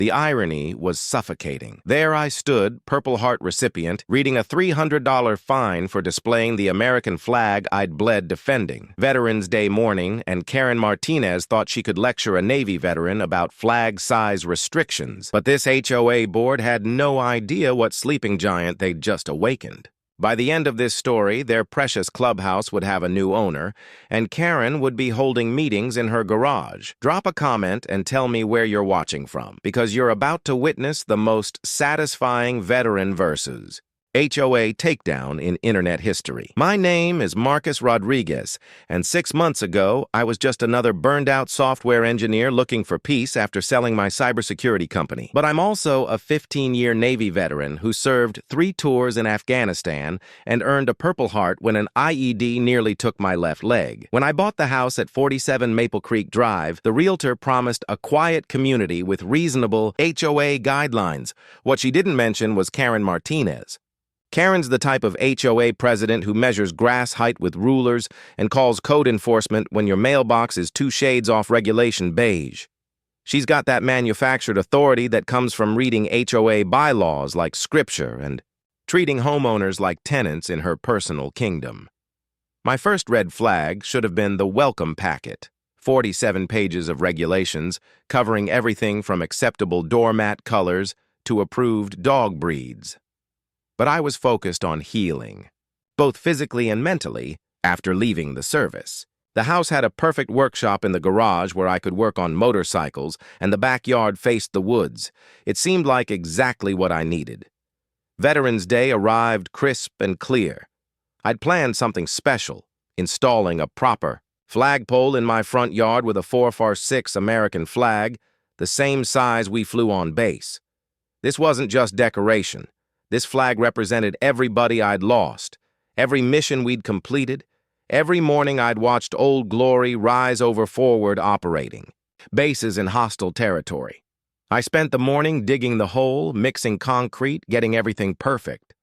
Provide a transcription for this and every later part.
The irony was suffocating. There I stood, Purple Heart recipient, reading a $300 fine for displaying the American flag I'd bled defending. Veterans Day morning, and Karen Martinez thought she could lecture a Navy veteran about flag size restrictions. But this HOA board had no idea what sleeping giant they'd just awakened. By the end of this story, their precious clubhouse would have a new owner, and Karen would be holding meetings in her garage. Drop a comment and tell me where you're watching from, because you're about to witness the most satisfying veteran versus HOA takedown in internet history. My name is Marcus Rodriguez, and 6 months ago, I was just another burned-out software engineer looking for peace after selling my cybersecurity company. But I'm also a 15-year Navy veteran who served 3 tours in Afghanistan and earned a Purple Heart when an IED nearly took my left leg. When I bought the house at 47 Maple Creek Drive, the realtor promised a quiet community with reasonable HOA guidelines. What she didn't mention was Karen Martinez. Karen's the type of HOA president who measures grass height with rulers and calls code enforcement when your mailbox is 2 shades off regulation beige. She's got that manufactured authority that comes from reading HOA bylaws like scripture and treating homeowners like tenants in her personal kingdom. My first red flag should have been the welcome packet. 47 pages of regulations covering everything from acceptable doormat colors to approved dog breeds. But I was focused on healing, both physically and mentally, after leaving the service. The house had a perfect workshop in the garage where I could work on motorcycles, and the backyard faced the woods. It seemed like exactly what I needed. Veterans Day arrived crisp and clear. I'd planned something special, installing a proper flagpole in my front yard with a 4x6 American flag, the same size we flew on base. This wasn't just decoration. This flag represented everybody I'd lost, every mission we'd completed, every morning I'd watched Old Glory rise over forward operating, bases in hostile territory. I spent the morning digging the hole, mixing concrete, getting everything perfect.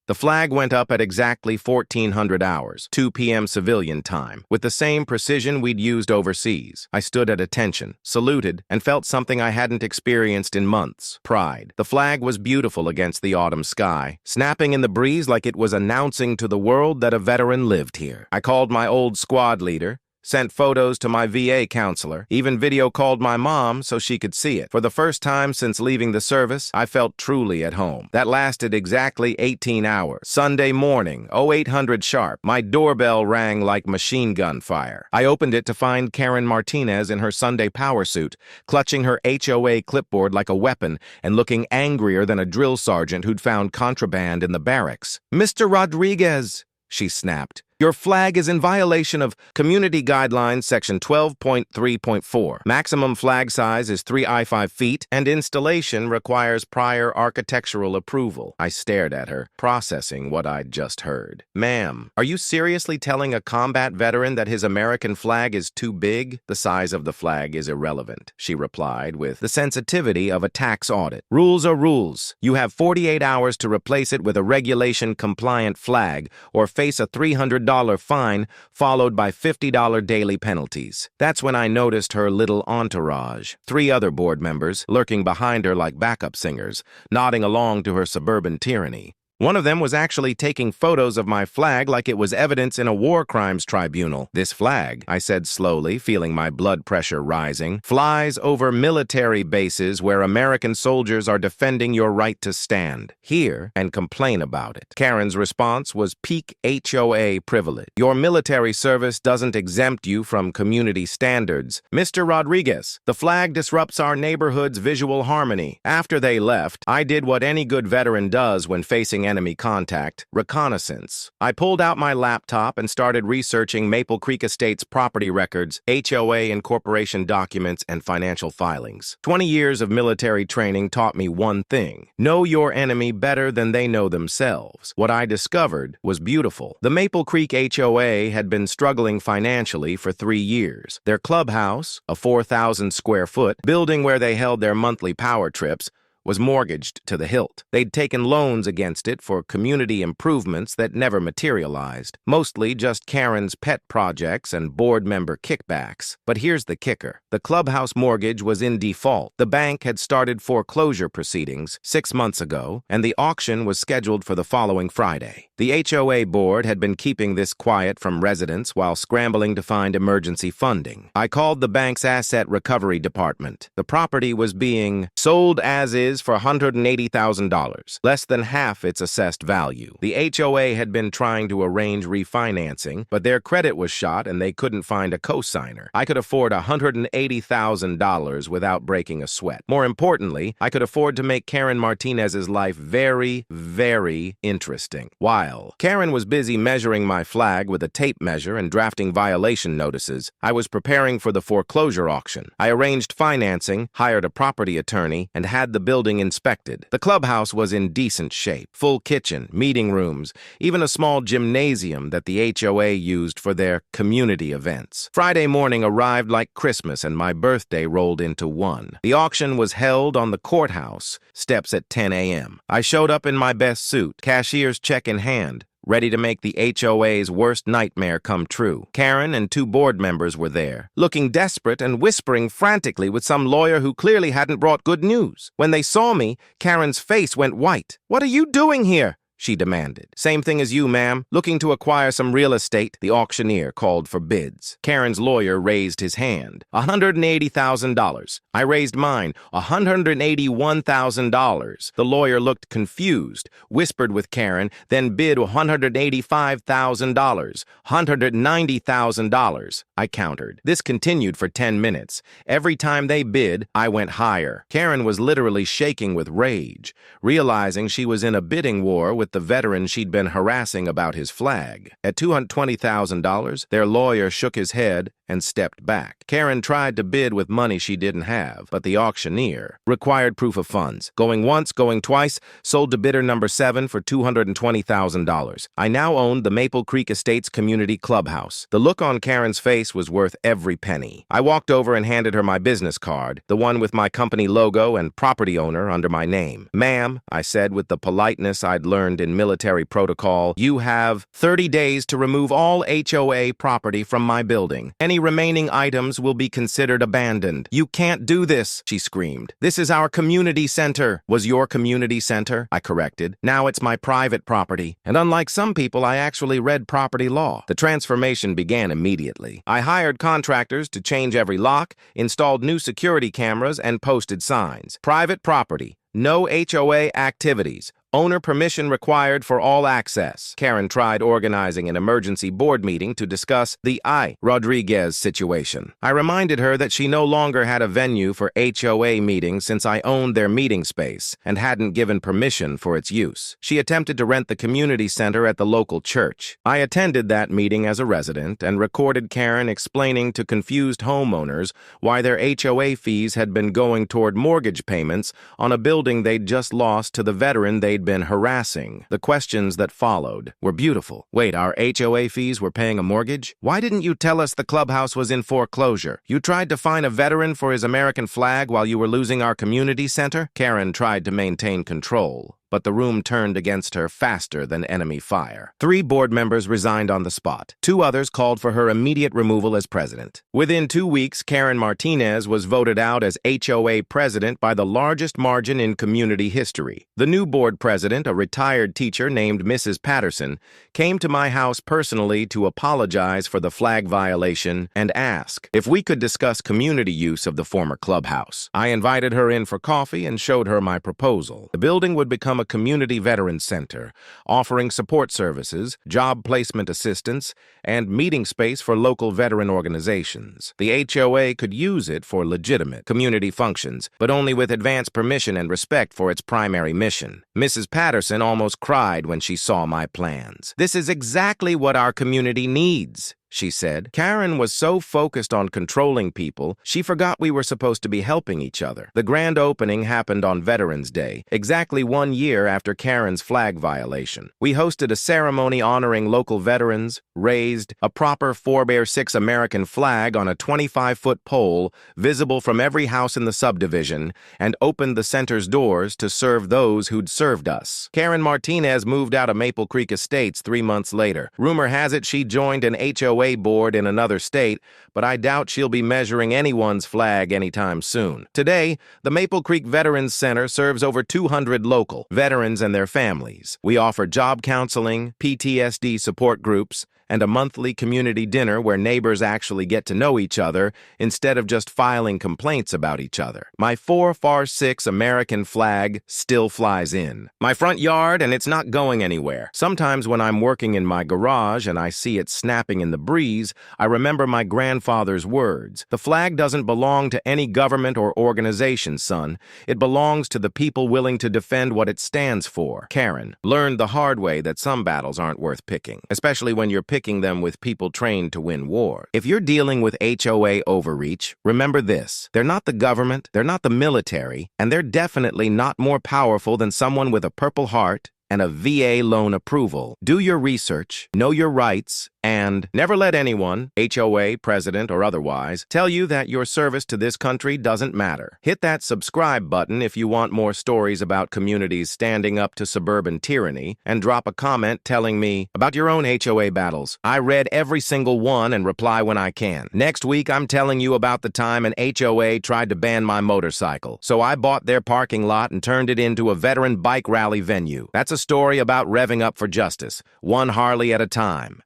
The flag went up at exactly 1400 hours, 2 p.m. civilian time, with the same precision we'd used overseas. I stood at attention, saluted, and felt something I hadn't experienced in months: pride. The flag was beautiful against the autumn sky, snapping in the breeze like it was announcing to the world that a veteran lived here. I called my old squad leader, sent photos to my VA counselor, even video called my mom so she could see it. For the first time since leaving the service, I felt truly at home. That lasted exactly 18 hours. Sunday morning, 0800 sharp, my doorbell rang like machine gun fire. I opened it to find Karen Martinez in her Sunday power suit, clutching her HOA clipboard like a weapon and looking angrier than a drill sergeant who'd found contraband in the barracks. "Mr. Rodriguez," she snapped, "your flag is in violation of Community Guidelines Section 12.3.4. Maximum flag size is 3i5 feet, and installation requires prior architectural approval." I stared at her, processing what I'd just heard. "Ma'am, are you seriously telling a combat veteran that his American flag is too big?" "The size of the flag is irrelevant," she replied with the sensitivity of a tax audit. "Rules are rules. You have 48 hours to replace it with a regulation-compliant flag or face a $300 fine followed by $50 daily penalties." That's when I noticed her little entourage, 3 other board members lurking behind her like backup singers, nodding along to her Suburban tyranny. One of them was actually taking photos of my flag like it was evidence in a war crimes tribunal. "This flag," I said slowly, feeling my blood pressure rising, "flies over military bases where American soldiers are defending your right to stand here and complain about it." Karen's response was peak HOA privilege. "Your military service doesn't exempt you from community standards. Mr. Rodriguez, the flag disrupts our neighborhood's visual harmony." After they left, I did what any good veteran does when facing enemy contact: reconnaissance. I pulled out my laptop and started researching Maple Creek Estate's property records, HOA incorporation documents, and financial filings. 20 years of military training taught me one thing: know your enemy better than they know themselves. What I discovered was beautiful. The Maple Creek HOA had been struggling financially for 3 years. Their clubhouse, a 4,000 square foot building where they held their monthly power trips, was mortgaged to the hilt. They'd taken loans against it for community improvements that never materialized, mostly just Karen's pet projects and board member kickbacks. But here's the kicker. The Clubhouse mortgage was in default. The bank had started foreclosure proceedings 6 months ago, and the auction was scheduled for the following Friday. The HOA board had been keeping this quiet from residents while scrambling to find emergency funding. I called the bank's asset recovery department. The property was being sold as is for $180,000, less than half its assessed value. The HOA had been trying to arrange refinancing, but their credit was shot and they couldn't find a cosigner. I could afford $180,000 without breaking a sweat. More importantly, I could afford to make Karen Martinez's life very, very interesting. While Karen was busy measuring my flag with a tape measure and drafting violation notices, I was preparing for the foreclosure auction. I arranged financing, hired a property attorney, and had the building inspected. The clubhouse was in decent shape. Full kitchen, meeting rooms, even a small gymnasium that the HOA used for their community events. Friday morning arrived like Christmas and my birthday rolled into one. The auction was held on the courthouse steps at 10 a.m. I showed up in my best suit, cashier's check in hand, ready to make the HOA's worst nightmare come true. Karen and 2 board members were there, looking desperate and whispering frantically with some lawyer who clearly hadn't brought good news. When they saw me, Karen's face went white. "What are you doing here?" she demanded. "Same thing as you, ma'am. Looking to acquire some real estate." The auctioneer called for bids. Karen's lawyer raised his hand. $180,000. I raised mine. $181,000. The lawyer looked confused, whispered with Karen, then bid $185,000. $190,000. I countered. This continued for 10 minutes. Every time they bid, I went higher. Karen was literally shaking with rage, realizing she was in a bidding war with the veteran she'd been harassing about his flag. At $220,000, their lawyer shook his head and stepped back. Karen tried to bid with money she didn't have, but the auctioneer required proof of funds. Going once, going twice, sold to bidder number 7 for $220,000. I now owned the Maple Creek Estates Community Clubhouse. The look on Karen's face was worth every penny. I walked over and handed her my business card, the one with my company logo and property owner under my name. "Ma'am," I said with the politeness I'd learned in military protocol, "you have 30 days to remove all HOA property from my building. Any remaining items will be considered abandoned." "You can't do this," she screamed. "This is our community center." "Was your community center," I corrected. "Now it's my private property. And unlike some people, I actually read property law." The transformation began immediately. I hired contractors to change every lock, installed new security cameras, and posted signs. "Private property. No HOA activities. Owner permission required for all access." Karen tried organizing an emergency board meeting to discuss the Rodriguez situation. I reminded her that she no longer had a venue for HOA meetings since I owned their meeting space and hadn't given permission for its use. She attempted to rent the community center at the local church. I attended that meeting as a resident and recorded Karen explaining to confused homeowners why their HOA fees had been going toward mortgage payments on a building they'd just lost to the veteran they'd been harassing. The questions that followed were beautiful. "Wait, our HOA fees were paying a mortgage? Why didn't you tell us the clubhouse was in foreclosure? You tried to fine a veteran for his American flag while you were losing our community center?" Karen tried to maintain control, but the room turned against her faster than enemy fire. 3 board members resigned on the spot. 2 others called for her immediate removal as president. Within 2 weeks, Karen Martinez was voted out as HOA president by the largest margin in community history. The new board president, a retired teacher named Mrs. Patterson, came to my house personally to apologize for the flag violation and ask if we could discuss community use of the former clubhouse. I invited her in for coffee and showed her my proposal. The building would become a community veterans center, offering support services, job placement assistance, and meeting space for local veteran organizations. The HOA could use it for legitimate community functions, but only with advance permission and respect for its primary mission. Mrs. Patterson almost cried when she saw my plans. "This is exactly what our community needs," she said. Karen was so focused on controlling people, she forgot we were supposed to be helping each other. The grand opening happened on Veterans Day, exactly 1 year after Karen's flag violation. We hosted a ceremony honoring local veterans, raised a proper 4x6 American flag on a 25-foot pole visible from every house in the subdivision, and opened the center's doors to serve those who'd served us. Karen Martinez moved out of Maple Creek Estates 3 months later. Rumor has it she joined an HOA board in another state, but I doubt she'll be measuring anyone's flag anytime soon. Today, the Maple Creek Veterans Center serves over 200 local veterans and their families. We offer job counseling, PTSD support groups, and a monthly community dinner where neighbors actually get to know each other instead of just filing complaints about each other. My 4x6 American flag still flies in my front yard, and it's not going anywhere. Sometimes when I'm working in my garage and I see it snapping in the breeze, I remember my grandfather's words. The flag doesn't belong to any government or organization, son. It belongs to the people willing to defend what it stands for. Karen learned the hard way that some battles aren't worth picking, especially when you're picking them with people trained to win war. If you're dealing with HOA overreach, remember this. They're not the government, they're not the military, and they're definitely not more powerful than someone with a Purple Heart and a VA loan approval. Do your research, know your rights, and never let anyone, HOA, president, or otherwise, tell you that your service to this country doesn't matter. Hit that subscribe button if you want more stories about communities standing up to suburban tyranny, and drop a comment telling me about your own HOA battles. I read every single one and reply when I can. Next week, I'm telling you about the time an HOA tried to ban my motorcycle, so I bought their parking lot and turned it into a veteran bike rally venue. That's a story about revving up for justice, one Harley at a time.